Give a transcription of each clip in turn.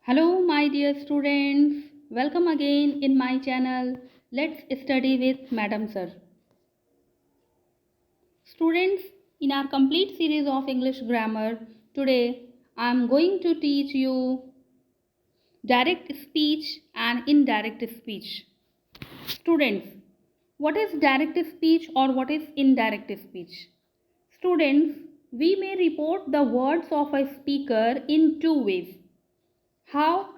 Hello, my dear students. Welcome again in my channel. Let's study with Madam Sir. Students, in our complete series of English grammar, today I am going to teach you direct speech and indirect speech. Students, what is direct speech or what is indirect speech? Students, we may report the words of a speaker in two ways. How?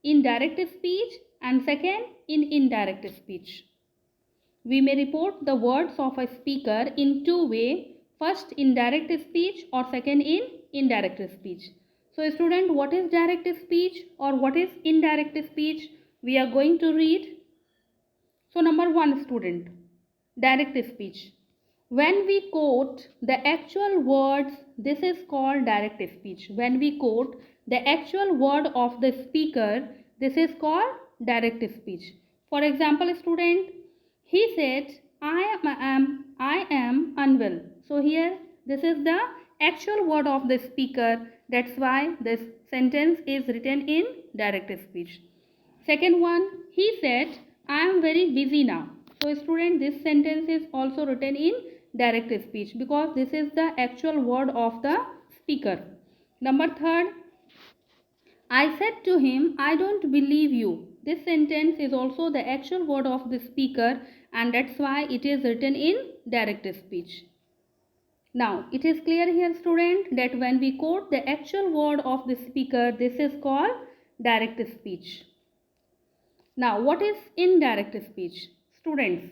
In direct speech and second in indirect speech. We may report the words of a speaker in two ways. First in direct speech or second in indirect speech. So student, what is direct speech or what is indirect speech? We are going to read. So number one, student, direct speech. When we quote the actual words, this is called direct speech. When we quote the actual word of the speaker, this is called direct speech. For example, student, he said, I am unwell. So here, this is the actual word of the speaker. That's why this sentence is written in direct speech. Second one, he said, I am very busy now. So student, this sentence is also written in direct speech because this is the actual word of the speaker. Number third, I said to him, I don't believe you. This sentence is also the actual word of the speaker and that's why it is written in direct speech. Now, it is clear here, student, that when we quote the actual word of the speaker, this is called direct speech. Now, what is indirect speech? Students,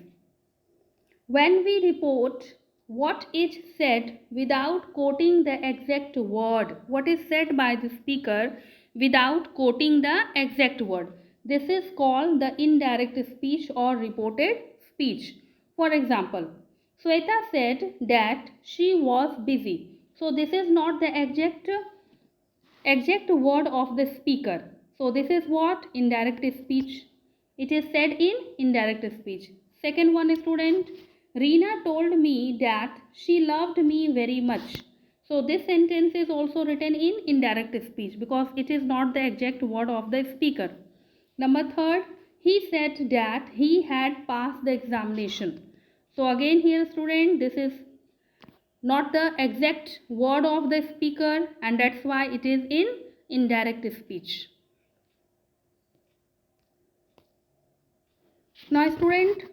when we report what is said without quoting the exact word, what is said by the speaker without quoting the exact word, this is called the indirect speech or reported speech. For example, Sweta said that she was busy. So, this is not the exact word of the speaker. So, this is what indirect speech. It is said in indirect speech. Second one, student, Reena told me that she loved me very much. So this sentence is also written in indirect speech because it is not the exact word of the speaker. Number third, he said that he had passed the examination. So again here, student, this is not the exact word of the speaker and that's why it is in indirect speech. Now student,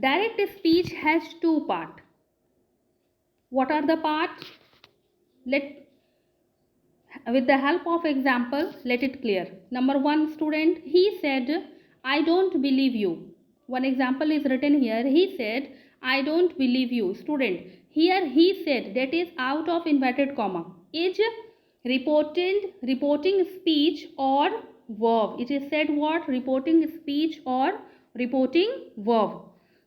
direct speech has two parts. What are the parts? With the help of example, let it clear. Number one, student, he said, I don't believe you. One example is written here. He said, I don't believe you. Student, here he said, that is out of inverted comma, is reporting speech or verb. It is said what? Reporting speech or reporting verb.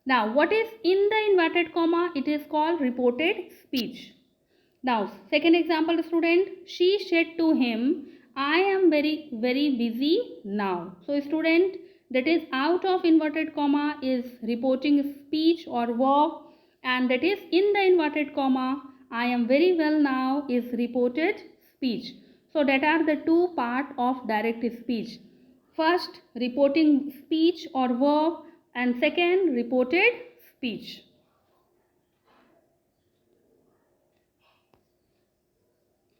Now, what is in the inverted comma? It is called reported speech. Now, second example, student, she said to him, I am very busy now. So, student, that is out of inverted comma is reporting speech or verb and that is in the inverted comma, I am very well now is reported speech. So, that are the two parts of direct speech. First, reporting speech or verb and second, reported speech.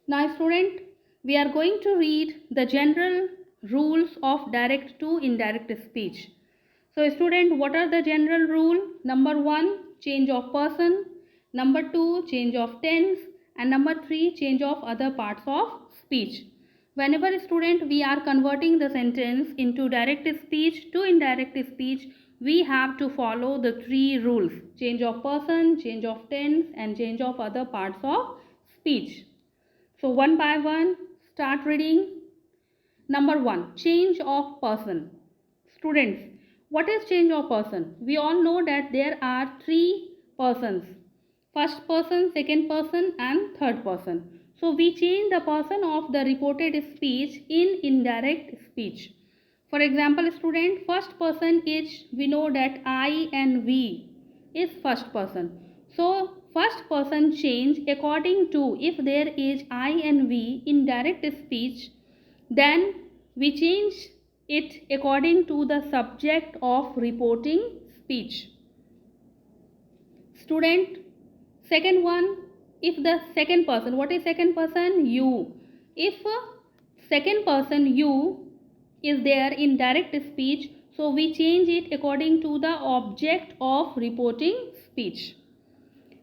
Now student, we are going to read the general rules of direct to indirect speech. So student, what are the general rule? Number 1, change of person. Number 2, change of tense. And number 3, change of other parts of speech. Whenever student we are converting the sentence into direct speech to indirect speech, we have to follow the 3 rules. Change of person, change of tense and change of other parts of speech. So one by one, start reading. Number 1, change of person. Students, what is change of person? We all know that there are 3 persons. First person, second person and third person. So we change the person of the reported speech in indirect speech. For example, student, first person is, we know that I and we is first person. So first person change according to if there is I and we in direct speech, then we change it according to the subject of reporting speech. Student, second one, if the second person, what is second person? You. If second person you is there in direct speech, so we change it according to the object of reporting speech.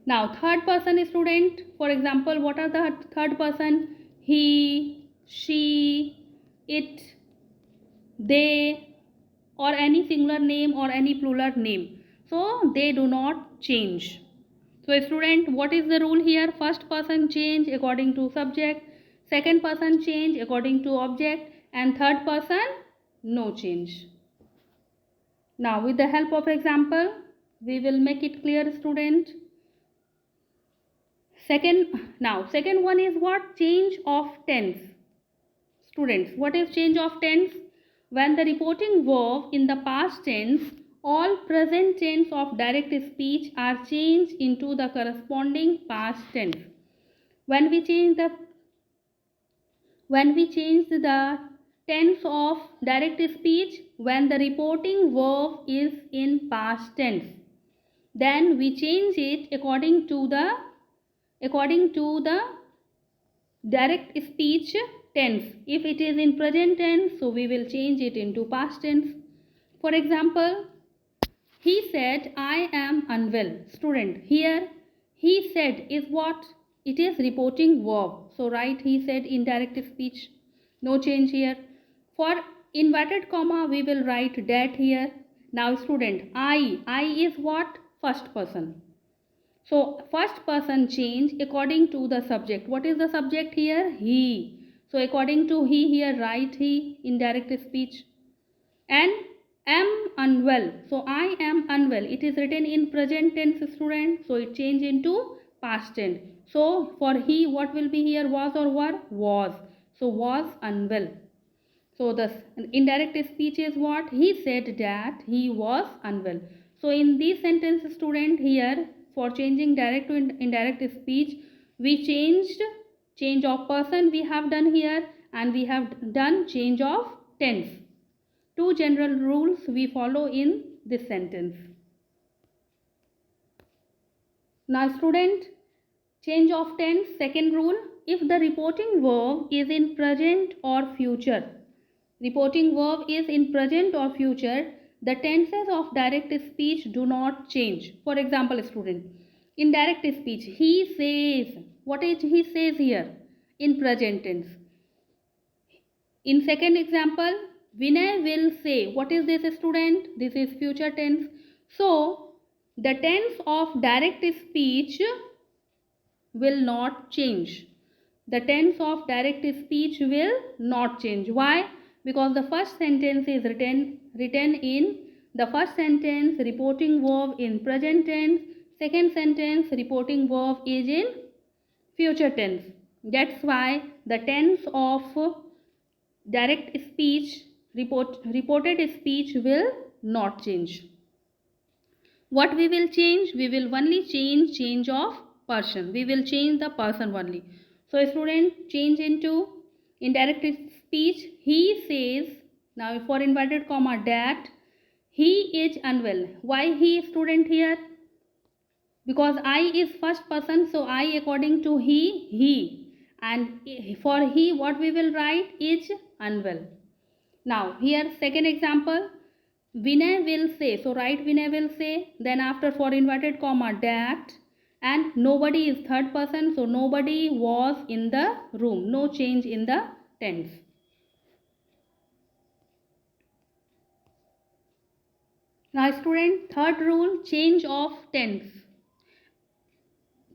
Now third person is student. For example, what are the third person? He, she, it, they, or any singular name or any plural name. So they do not change. So student, what is the rule here? First person change according to subject, second person change according to object, and third person no change. Now with the help of example, we will make it clear, student. Second one is what? Change of tense. Students, what is change of tense? When the reporting verb in the past tense, all present tense of direct speech are changed into the corresponding past tense. When we change the tense of direct speech, when the reporting verb is in past tense, then we change it according to the direct speech tense. If it is in present tense, so we will change it into past tense. For example, he said, I am unwell. Student, here he said is what? It is reporting verb. So write he said in direct speech. No change here. For inverted comma, we will write that here. Now student, I is what? First person. So first person change according to the subject. What is the subject here? He. So according to he here, write he in direct speech. And am unwell. So I am unwell. It is written in present tense, student. So it change into past tense. So for he, what will be here? Was or were? Was. So was unwell. So the indirect speech is what? He said that he was unwell. So in this sentence, student, here for changing direct to indirect speech, we change of person we have done here, and we have done change of tense. Two general rules we follow in this sentence. Now student, change of tense, second rule, if the reporting verb is in present or future, reporting verb is in present or future, the tenses of direct speech do not change. For example, student, in direct speech, he says. What is he says here? In present tense. In second example, Vinay will say. What is this, student? This is future tense. So, the tense of direct speech will not change. The tense of direct speech will not change. Why? Because the first sentence is written in the first sentence reporting verb in present tense, second sentence reporting verb is in future tense. That's why the tense of direct speech, reported speech will not change. What we will change? We will only change of person. We will change the person only. So student, change into indirect speech. He says, now for inverted comma, that he is unwell. Why he, student, here? Because I is first person, so I according to he. And for he, what we will write? Is unwell. Now here second example, Vinay will say. So write Vinay will say. Then after for inverted comma, that, and nobody is third person, so nobody was in the room. No change in the tense. Now student, third rule, change of tense.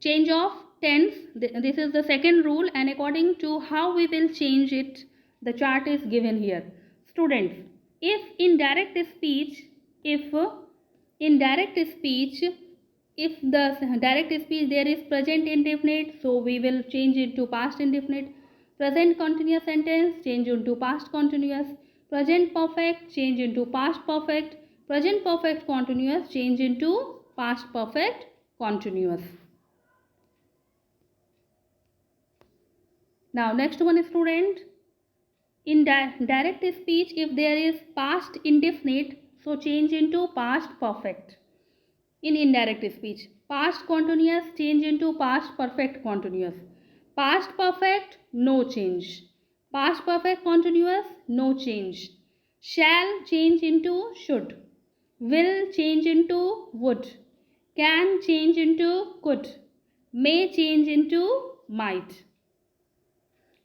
Change of tense, this is the second rule, and according to how we will change it, the chart is given here. Students, if in direct speech, if the direct speech there is present indefinite, so we will change it to past indefinite. Present continuous sentence, change into past continuous. Present perfect, change into past perfect. Present perfect continuous, change into past perfect continuous. Now next one, student, In direct speech, if there is past indefinite, so change into past perfect. In indirect speech, past continuous change into past perfect continuous. Past perfect, no change. Past perfect continuous, no change. Shall change into should. Will change into would. Can change into could. May change into might.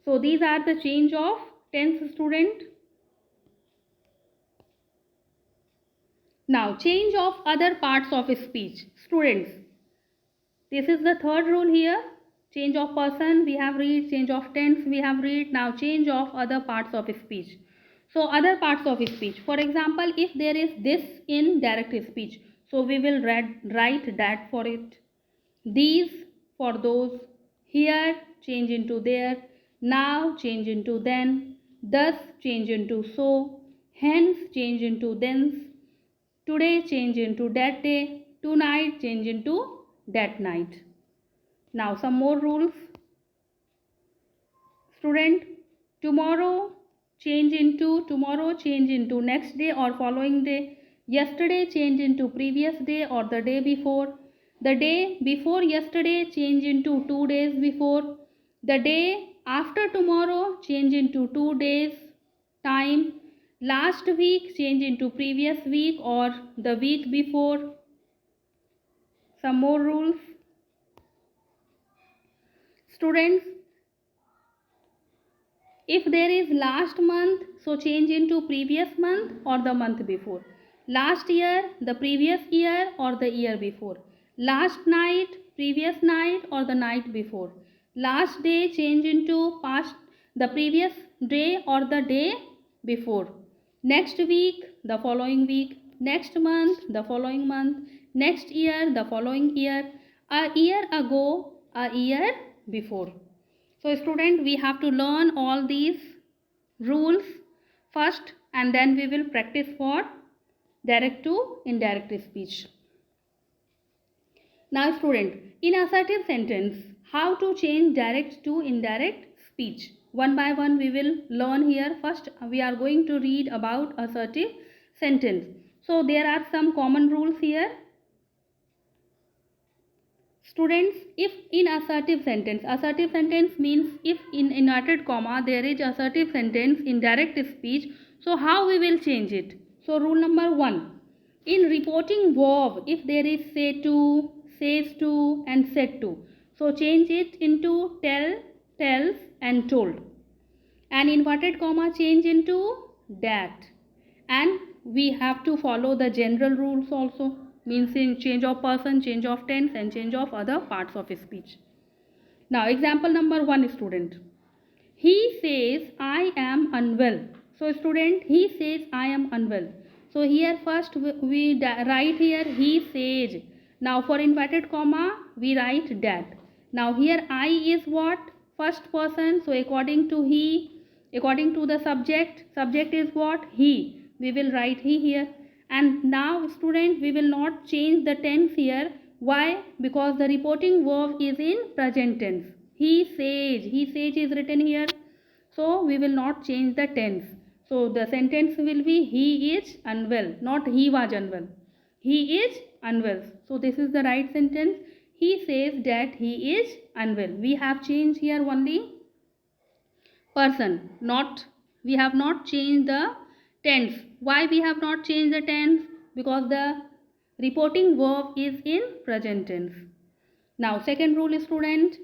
So these are the change of tense, student. Now change of other parts of speech. Students, this is the third rule here. Change of person we have read, change of tense we have read. Now change of other parts of speech. So other parts of speech. For example, if there is this in direct speech, so we will write that for it. These for those. Here change into there. Now change into then. Thus change into so. Hence change into thence. Today change into that day. Tonight change into that night. Now some more rules. Student, tomorrow change into next day or following day. Yesterday change into previous day or the day before. The day before yesterday change into 2 days before. The day after tomorrow change into 2 days time. Last week change into previous week or the week before. Some more rules. Students, if there is last month, so change into previous month or the month before. Last year, the previous year or the year before. Last night, previous night or the night before. Last day change into past, the previous day or the day before. Next week, the following week. Next month, the following month. Next year, the following year. A year ago, a year before. So student, we have to learn all these rules first and then we will practice for direct to indirect speech. Now student, in assertive sentence, how to change direct to indirect speech. One by one we will learn here. First we are going to read about assertive sentence. So there are some common rules here. Students, if in assertive sentence means if in inverted comma there is assertive sentence in direct speech, so how we will change it? So rule number 1, in reporting verb, if there is say to, says to and said to, so change it into tell, tells and told, and inverted comma change into that, and we have to follow the general rules also, means in change of person, change of tense and change of other parts of speech. Now example number 1, student, he says I am unwell. So student, he says I am unwell. So here first we write here he says. Now for inverted comma we write that. Now here I is what? First person. So according to the subject is what? He. We will write he here. And now student, we will not change the tense here. Why? Because the reporting verb is in present tense. He says is written here. So we will not change the tense. So the sentence will be he is unwell, not he was unwell. He is unwell. So this is the right sentence. He says that he is unwell. We have changed here only person, not, we have not changed the tense. Why we have not changed the tense? Because the reporting verb is in present tense. Now second rule, student,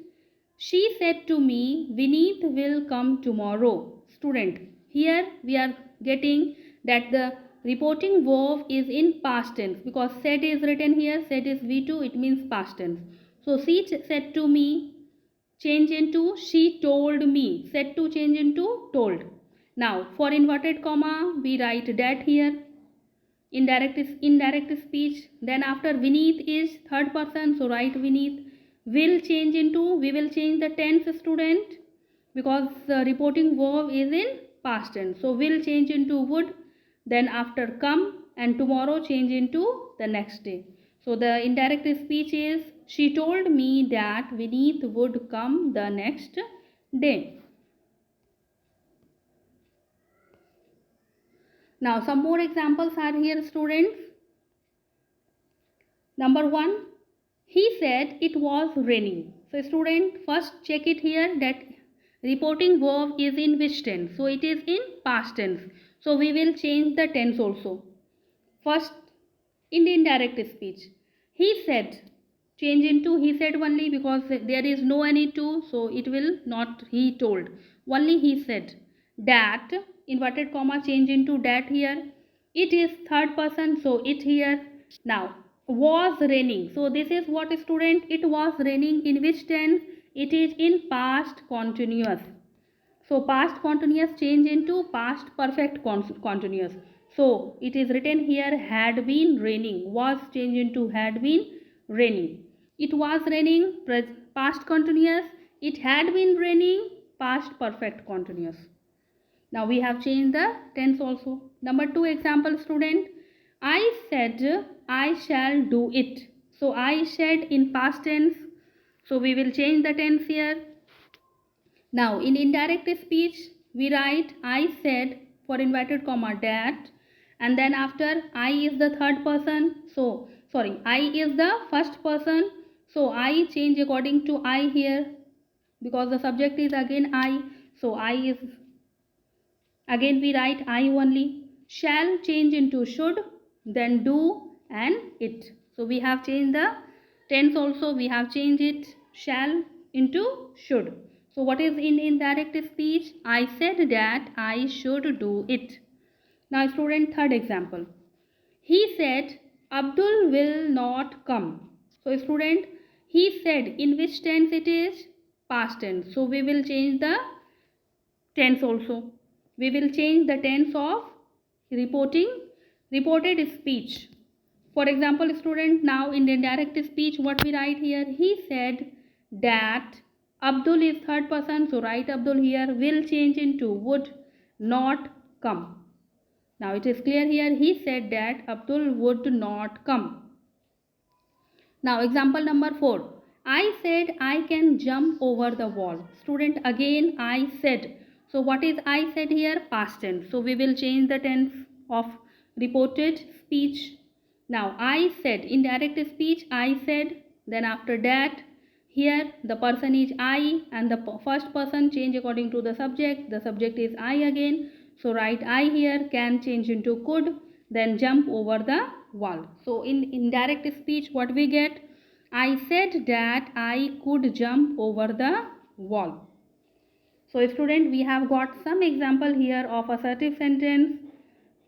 she said to me Vineet will come tomorrow. Student, here we are getting that the reporting verb is in past tense, because said is written here, said is V2, it means past tense. So she said to me change into she told me, said to change into told. Now for inverted comma we write that here. Indirect speech. Then after Vineet is third person, so write Vineet. Will change into, we will change the tense, student, because the reporting verb is in past tense. So will change into would. Then after come and tomorrow change into the next day. So the indirect speech is she told me that Vineet would come the next day. Now some more examples are here, students. Number 1, he said it was raining. So student, first check it here that reporting verb is in which tense. So it is in past tense. So we will change the tense also. First, in the indirect speech, he said, change into he said only because there is no any to, so it will not he told. Only he said. That, inverted comma, change into that here. It is third person, so it here. Now, was raining. So this is what, student? It was raining in which tense? It is in past continuous. So past continuous change into past perfect continuous. So it is written here had been raining. Was changed into had been raining. It was raining past continuous. It had been raining past perfect continuous. Now we have changed the tense also. Number 2 example, student. I said I shall do it. So I said in past tense. So we will change the tense here. Now in indirect speech we write I said for inverted comma that, and then after I is the third person. So sorry, I is the first person. So I change according to I here because the subject is again I. So I is again we write I only. Shall change into should, then do and it. So we have changed the tense also. We have changed it shall into should. So what is in indirect speech? I said that I should do it. Now student, third example. He said Abdul will not come. So student, he said in which tense it is? Past tense. So we will change the tense also. We will change the tense of reported speech. For example, student, now in the indirect speech what we write here? He said that Abdul is third person, so write Abdul here. Will change into would not come. Now it is clear here. He said that Abdul would not come. Now example number 4. I said I can jump over the wall. Student, again I said. So what is I said here? Past tense. So we will change the tense of reported speech. Now I said, in direct speech I said, then after that here the person is I and the first person change according to the subject. The subject is I again. So write I here, can change into could, then jump over the wall. So in indirect speech what we get? I said that I could jump over the wall. So student, we have got some example here of assertive sentence.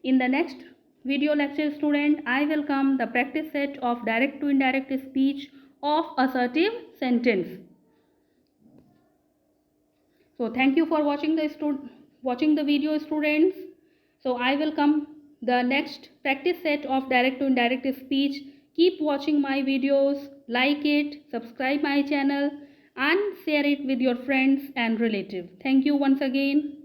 In the next video lecture, student, I will come the practice set of direct to indirect speech of assertive sentence. So thank you for watching the video, students. So I will come the next practice set of direct to indirect speech. Keep watching my videos, like it, subscribe my channel and share it with your friends and relatives. Thank you once again.